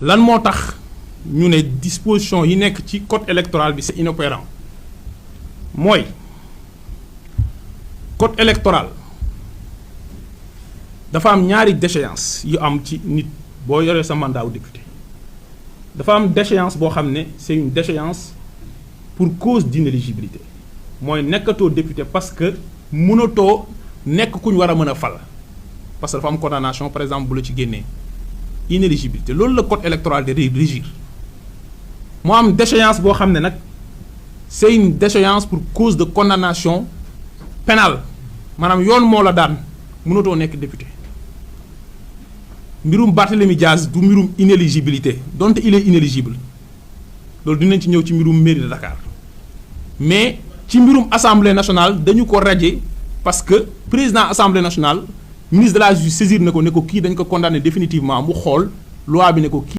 lan moo tax ñu ne disposition yi nekk ci code électoral bi c'est inopérant mooy code électoral dafa am ñaari déchéance yu am ci nit boo yoree sa mandat wu député dafa am déchéance boo xam ne c'est une déchéance pour cause d'inéligibilité mooy nekkatoo député parce que mënatoo nekk ku ñu war a mën a fal parce que dafa am condamnation par exemple bu la ci génnee inéligibilité loolu la code électoral de régir moo am déchéance boo xam ne nag c'est une déchéance pour cause de condamnation pénale maanaam yoon moo la daan mënatoo nekk député mbirum Barthélémy Diaz du mbirum inéligibilité donte il est inéligible loolu dinañ ci ñëw ci mbirum mairie de Dakar mais ci mbirum assemblée nationale dañu ko radier parce que président assemblée nationale ministre de la justice saisir na ko ne ko kii dañ ko condamné définitivement mu xool loi bi ne ko kii